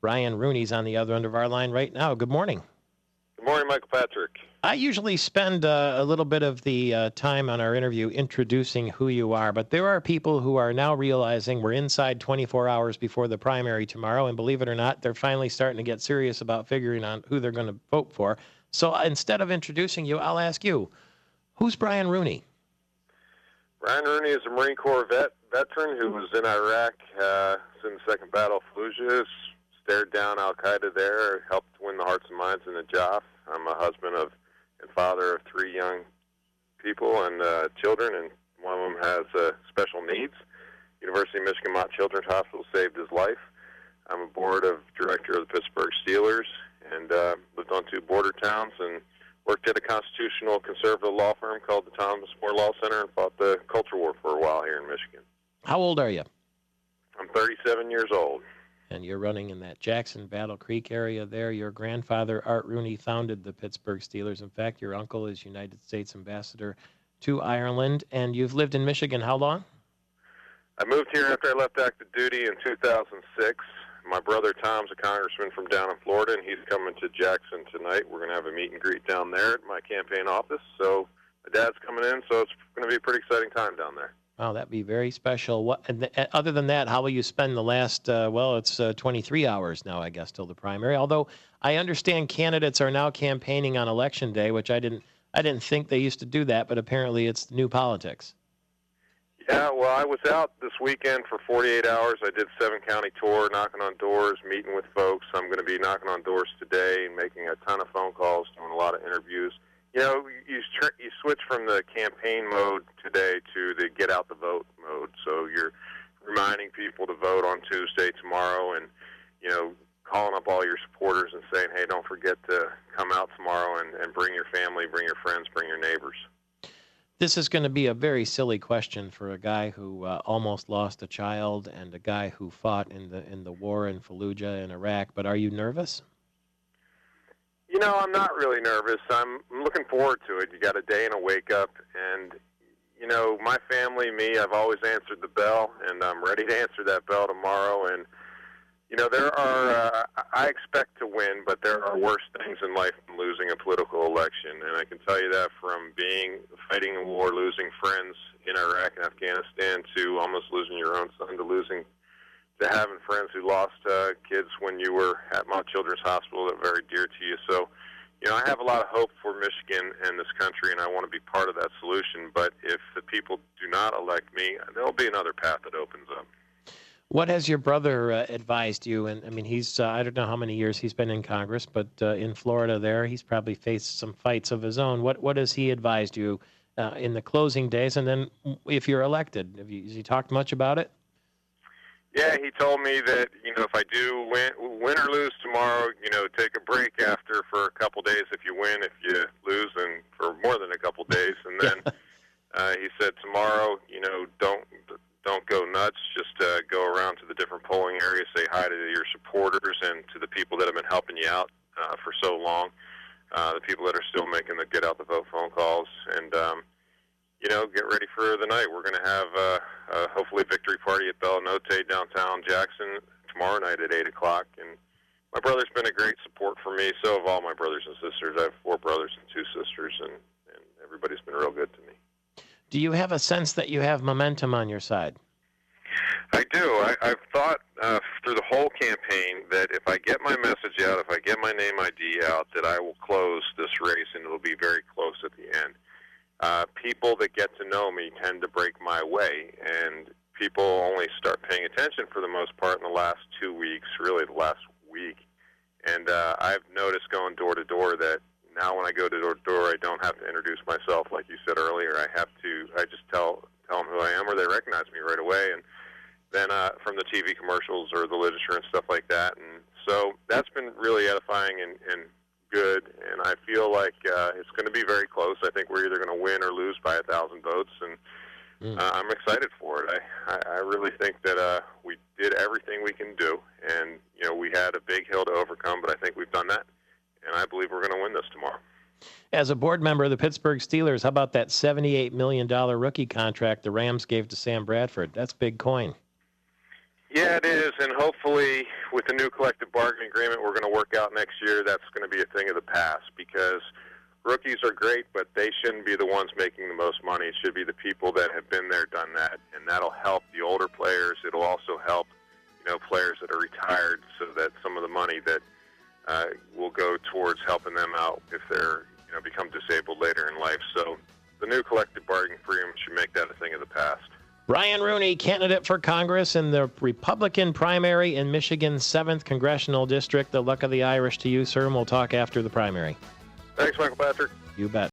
Brian Rooney's on the other end of our line right now. Good morning. Good morning, Michael Patrick. I usually spend a little bit of the time on our interview introducing who you are, but there are people who are now realizing we're inside 24 hours before the primary tomorrow, and believe it or not, they're finally starting to get serious about figuring out who they're going to vote for. So instead of introducing you, I'll ask you, who's Brian Rooney? Brian Rooney is a Marine Corps veteran who was in Iraq in the Second Battle of Fallujah, stared down Al-Qaeda there, helped win the hearts and minds in Najaf. I'm a husband and father of 3 young people and children, and one of them has special needs. University of Michigan Mott Children's Hospital saved his life. I'm a board of director of the Pittsburgh Steelers and lived on 2 border towns and worked at a constitutional conservative law firm called the Thomas More Law Center and fought the culture war for a while here in Michigan. How old are you? I'm 37 years old. And you're running in that Jackson, Battle Creek area there. Your grandfather, Art Rooney, founded the Pittsburgh Steelers. In fact, your uncle is United States Ambassador to Ireland. And you've lived in Michigan how long? I moved here after I left active duty in 2006. My brother Tom's a congressman from down in Florida, and he's coming to Jackson tonight. We're going to have a meet and greet down there at my campaign office. So my dad's coming in, so it's going to be a pretty exciting time down there. Oh, that'd be very special. What, other than that, how will you spend the last, it's 23 hours now, I guess, till the primary. Although I understand candidates are now campaigning on Election Day, which I didn't think they used to do that, but apparently it's new politics. Yeah, well, I was out this weekend for 48 hours. I did 7-county tour, knocking on doors, meeting with folks. I'm going to be knocking on doors today and making a ton of phone calls, doing a lot of interviews. You know, you switch from the campaign mode today to the get out the vote mode. So you're reminding people to vote on Tuesday, tomorrow, and, you know, calling up all your supporters and saying, hey, don't forget to come out tomorrow and bring your family, bring your friends, bring your neighbors. This is going to be a very silly question for a guy who almost lost a child and a guy who fought in the war in Fallujah in Iraq. But are you nervous? You know, I'm not really nervous. I'm looking forward to it. You got a day and a wake up, and, you know, my family, me, I've always answered the bell, and I'm ready to answer that bell tomorrow. And, you know, there are, I expect to win, but there are worse things in life than losing a political election. And I can tell you that from fighting a war, losing friends in Iraq and Afghanistan, to almost losing your own son, to having friends who lost kids when you were at Mott Children's Hospital that are very dear to you. So, you know, I have a lot of hope for Michigan and this country, and I want to be part of that solution. But if the people do not elect me, there'll be another path that opens up. What has your brother advised you? And I mean, he's, I don't know how many years he's been in Congress, but in Florida there, he's probably faced some fights of his own. What has he advised you in the closing days? And then if you're elected, has he talked much about it? Yeah, he told me that, you know, if I do win or lose tomorrow, you know, take a break after for a couple days if you win, if you lose, and for more than a couple days. And then he said tomorrow, you know, don't go nuts. Just go around to the different polling areas, say hi to your supporters and to the people that have been helping you out for so long, the people that are still making the get out the vote phone calls, and you know, get ready for the night. We're going to have hopefully victory party at Bella Notte downtown Jackson tomorrow night at 8 o'clock. And my brother's been a great support for me. So have all my brothers and sisters. I have 4 brothers and 2 sisters, and everybody's been real good to me. Do you have a sense that you have momentum on your side? I do. I've thought through the whole campaign that if I get my message out, if I get my name ID out, that I will close this race, and it'll be very close at the end. People that get to know me tend to break my way, and people only start paying attention for the most part in the last 2 weeks, really the last week. And I've noticed going door to door that now when I go to door to door, I don't have to introduce myself like you said earlier. I just tell them who I am, or they recognize me right away. And then from the TV commercials or the literature and stuff like that. And so that's been really edifying and good, and I feel like it's going to be very close. I think we're either going to win or lose by 1,000 votes, and I'm excited for it. I really think that we did everything we can do, and you know, we had a big hill to overcome, but I think we've done that, and I believe we're going to win this tomorrow. As a board member of the Pittsburgh Steelers, how about that $78 million rookie contract the Rams gave to Sam Bradford? That's big coin. Yeah, it is, and hopefully with the new collective bargaining agreement we're going to work out next year, that's going to be a thing of the past, because rookies are great, but they shouldn't be the ones making the most money. It should be the people that have been there, done that, and that'll help the older players. It'll also help, players that are retired, so that some of the money that will go towards helping them out if they're, become disabled later in life. So the new collective bargaining agreement should make that a thing of the past. Brian Rooney, candidate for Congress in the Republican primary in Michigan's 7th Congressional District. The luck of the Irish to you, sir, and we'll talk after the primary. Thanks, Michael Patrick. You bet.